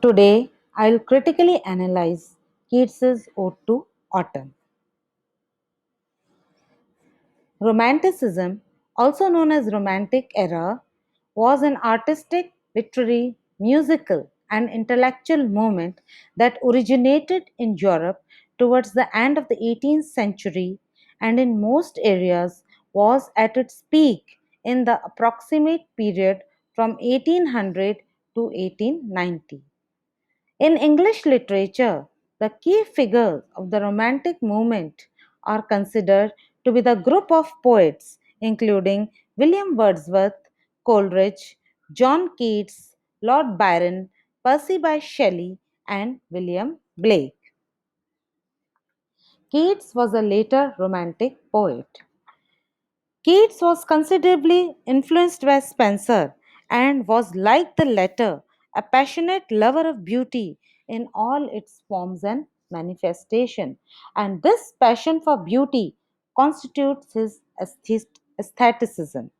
Today, I'll critically analyze Keats's Ode to Autumn. Romanticism, also known as Romantic Era, was an artistic, literary, musical, and intellectual movement that originated in Europe towards the end of the 18th century and in most areas was at its peak in the approximate period from 1800 to 1890. In English literature, the key figures of the Romantic movement are considered to be the group of poets including William Wordsworth, Coleridge, John Keats, Lord Byron, Percy Bysshe Shelley, and William Blake. Keats was a later Romantic poet. Keats was considerably influenced by Spenser and was, like the latter, a passionate lover of beauty in all its forms and manifestation. And this passion for beauty constitutes his aestheticism.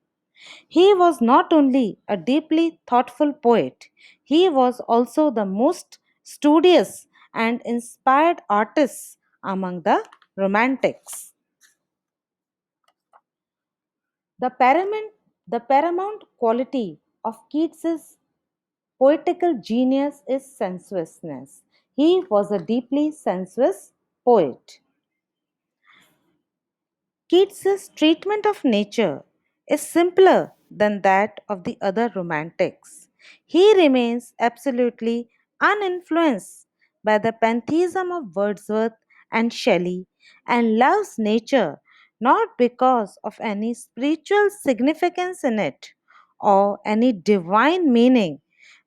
He was not only a deeply thoughtful poet, he was also the most studious and inspired artist among the Romantics. The paramount quality of Keats's poetical genius is sensuousness. He was a deeply sensuous poet. Keats's treatment of nature is simpler than that of the other romantics. He remains absolutely uninfluenced by the pantheism of Wordsworth and Shelley and loves nature not because of any spiritual significance in it or any divine meaning,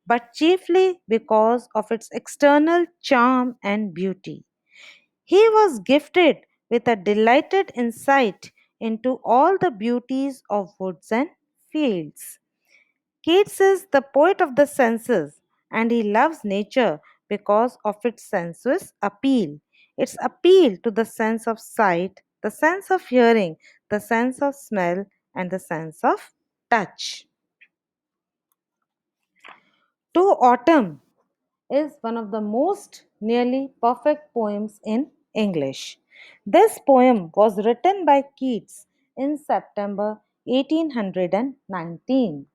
but chiefly because of its external charm and beauty. He was gifted with a delighted insight into all the beauties of woods and fields. Keats is the poet of the senses, and he loves nature because of its sensuous appeal. Its appeal to the sense of sight, the sense of hearing, the sense of smell, and the sense of touch. To Autumn is one of the most nearly perfect poems in English. This poem was written by Keats in September 1819.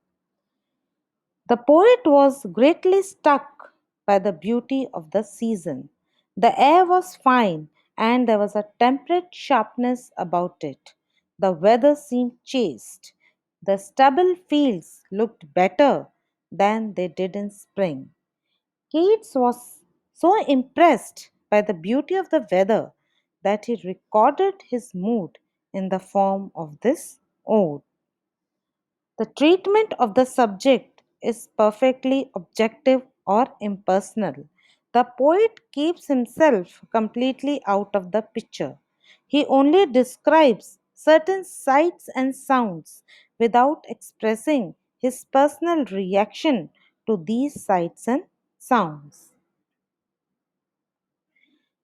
The poet was greatly struck by the beauty of the season. The air was fine and there was a temperate sharpness about it. The weather seemed chaste. The stubble fields looked better than they did in spring. Keats was so impressed by the beauty of the weather that he recorded his mood in the form of this ode. The treatment of the subject is perfectly objective or impersonal. The poet keeps himself completely out of the picture. He only describes certain sights and sounds without expressing his personal reaction to these sights and sounds.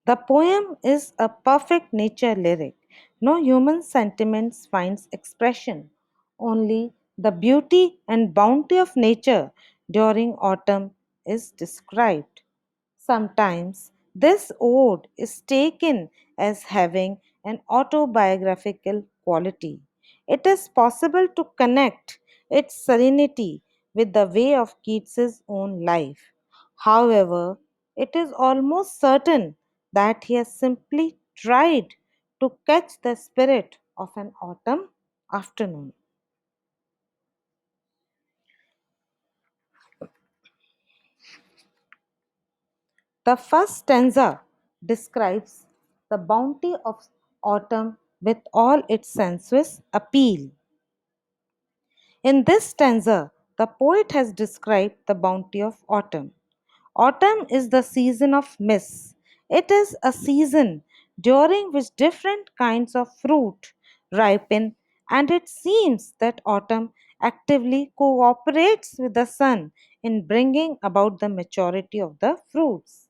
The poem is a perfect nature lyric. No human sentiments finds expression. Only the beauty and bounty of nature during autumn is described. Sometimes this ode is taken as having an autobiographical quality. It is possible to connect its serenity with the way of Keats's own life. However, it is almost certain that he has simply tried to catch the spirit of an autumn afternoon. The first stanza describes the bounty of autumn with all its sensuous appeal. In this stanza, the poet has described the bounty of autumn. Autumn is the season of mists. It is a season during which different kinds of fruit ripen, and it seems that autumn actively cooperates with the sun in bringing about the maturity of the fruits.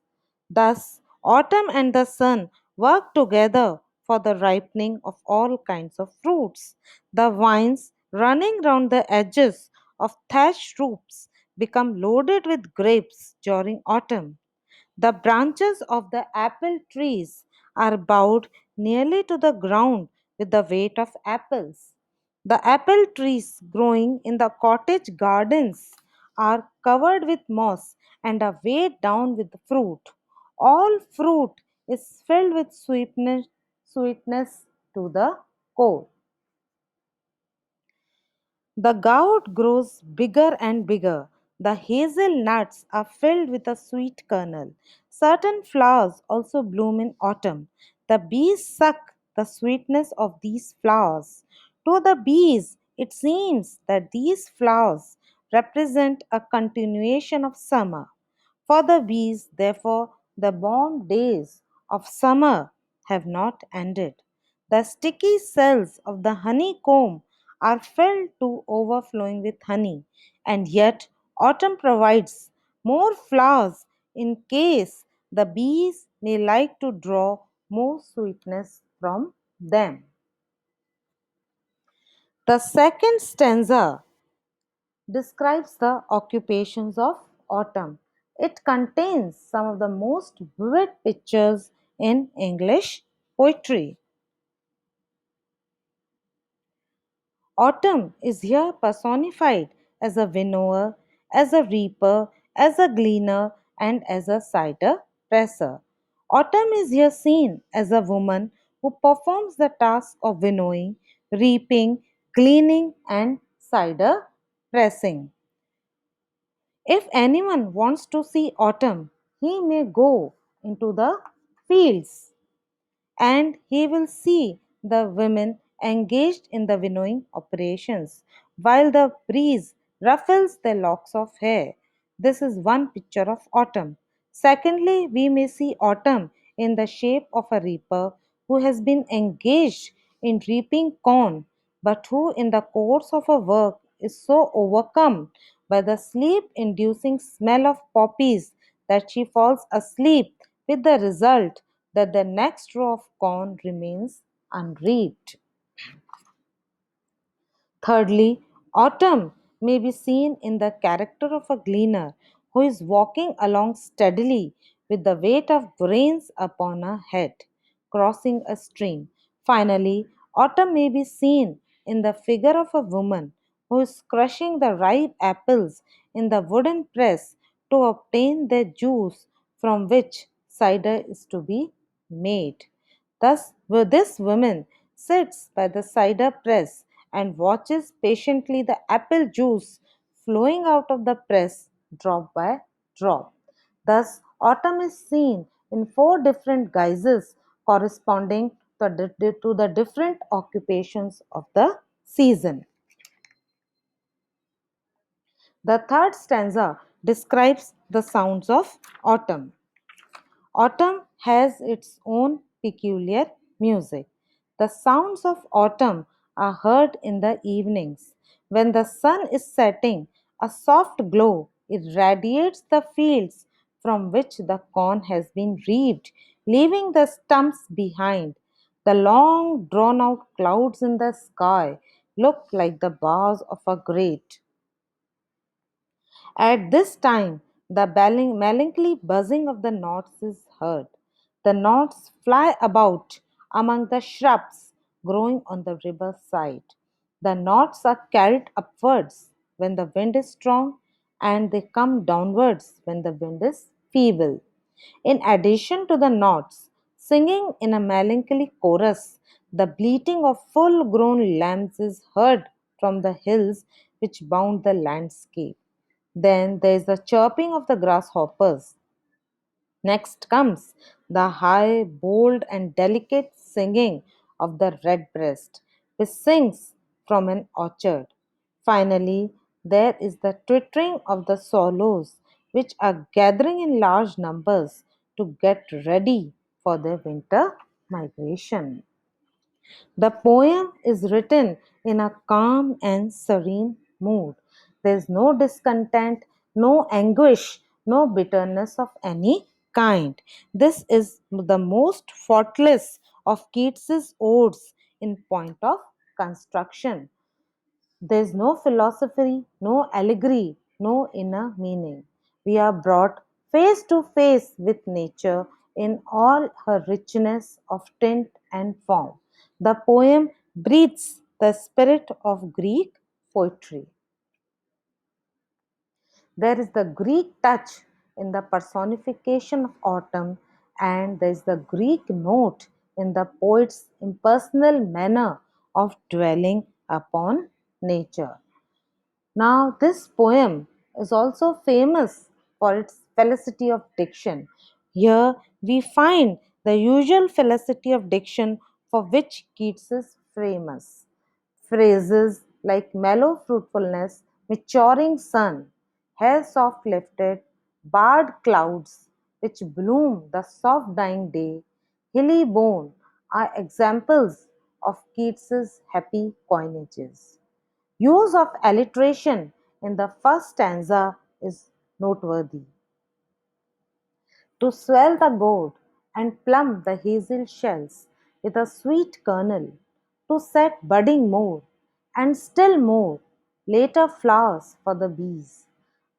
Thus, autumn and the sun work together for the ripening of all kinds of fruits. The vines running round the edges of thatched roofs become loaded with grapes during autumn. The branches of the apple trees are bowed nearly to the ground with the weight of apples. The apple trees growing in the cottage gardens are covered with moss and are weighed down with fruit. All fruit is filled with sweetness to the core. The gourd grows bigger and bigger. The hazelnuts are filled with a sweet kernel. Certain flowers also bloom in autumn. The bees suck the sweetness of these flowers. To the bees, it seems that these flowers represent a continuation of summer. For the bees, therefore, the warm days of summer have not ended. The sticky cells of the honeycomb are filled to overflowing with honey, and yet autumn provides more flowers in case the bees may like to draw more sweetness from them. The second stanza describes the occupations of autumn. It contains some of the most vivid pictures in English poetry. Autumn is here personified as a winnower, as a reaper, as a gleaner, and as a cider presser. Autumn is here seen as a woman who performs the task of winnowing, reaping, gleaning, and cider pressing. If anyone wants to see autumn, he may go into the fields and he will see the women engaged in the winnowing operations while the breeze ruffles their locks of hair. This is one picture of autumn. Secondly, we may see autumn in the shape of a reaper who has been engaged in reaping corn, but who, in the course of her work, is so overcome by the sleep inducing smell of poppies that she falls asleep, with the result that the next row of corn remains unreaped. Thirdly, autumn may be seen in the character of a gleaner who is walking along steadily with the weight of grains upon her head, crossing a stream. Finally, autumn may be seen in the figure of a woman who is crushing the ripe apples in the wooden press to obtain their juice from which cider is to be made. Thus, this woman sits by the cider press and watches patiently the apple juice flowing out of the press drop by drop. Thus, autumn is seen in four different guises corresponding to the different occupations of the season. The third stanza describes the sounds of autumn. Autumn has its own peculiar music. The sounds of autumn are heard in the evenings. When the sun is setting, a soft glow irradiates the fields from which the corn has been reaped, leaving the stumps behind. The long drawn out clouds in the sky look like the bars of a grate. At this time, the melancholy buzzing of the knots is heard. The knots fly about among the shrubs growing on the river side. The knots are carried upwards when the wind is strong, and they come downwards when the wind is feeble. In addition to the knots, singing in a melancholy chorus, the bleating of full grown lambs is heard from the hills which bound the landscape. Then there is the chirping of the grasshoppers. Next comes the high, bold, and delicate singing of the redbreast, which sings from an orchard. Finally, there is the twittering of the swallows, which are gathering in large numbers to get ready for their winter migration. The poem is written in a calm and serene mood. There is no discontent, no anguish, no bitterness of any kind. This is the most faultless of Keats's odes in point of construction. There is no philosophy, no allegory, no inner meaning. We are brought face to face with nature in all her richness of tint and form. The poem breathes the spirit of Greek poetry. There is the Greek touch in the personification of autumn, and there is the Greek note in the poet's impersonal manner of dwelling upon nature. Now, this poem is also famous for its felicity of diction. Here we find the usual felicity of diction for which Keats is famous. Phrases like mellow fruitfulness, maturing sun, hair soft lifted, barred clouds which bloom the soft dying day, hilly bone are examples of Keats's happy coinages. Use of alliteration in the first stanza is noteworthy. To swell the gourd and plumb the hazel shells with a sweet kernel, to set budding more, and still more, later flowers for the bees,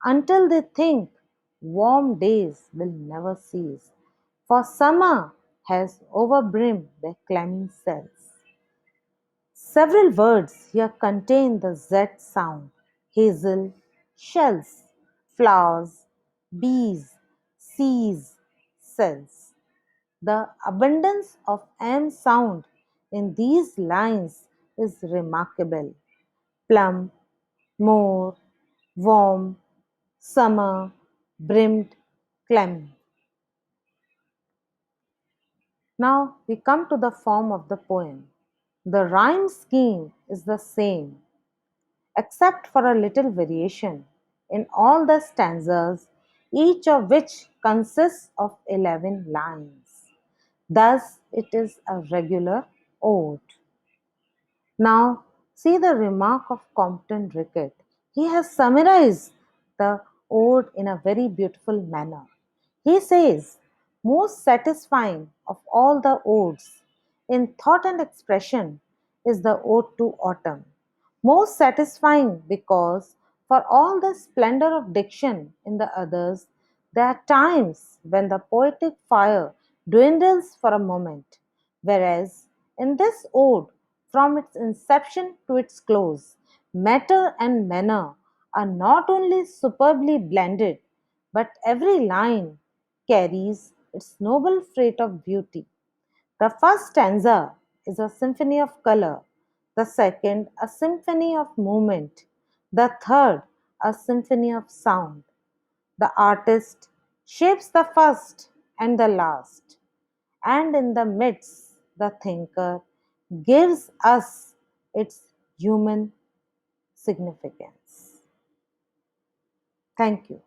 until they think warm days will never cease, for summer has overbrimmed their clammy cells. Several words here contain the Z sound: hazel, shells, flowers, bees, seas, cells. The abundance of M sound in these lines is remarkable. Plum, more, warm, summer, brimmed, clammy. Now we come to the form of the poem. The rhyme scheme is the same except for a little variation in all the stanzas, each of which consists of 11 lines. Thus, it is a regular ode. Now, see the remark of Compton Rickett. He has summarized the ode in a very beautiful manner. He says, most satisfying of all the odes in thought and expression is the ode to autumn. Most satisfying because, for all the splendor of diction in the others, there are times when the poetic fire dwindles for a moment, whereas in this ode, from its inception to its close, matter and manner are not only superbly blended, but every line carries its noble freight of beauty. The first stanza is a symphony of color, the second, a symphony of movement, the third, a symphony of sound. The artist shapes the first and the last, and in the midst, the thinker gives us its human significance. Thank you.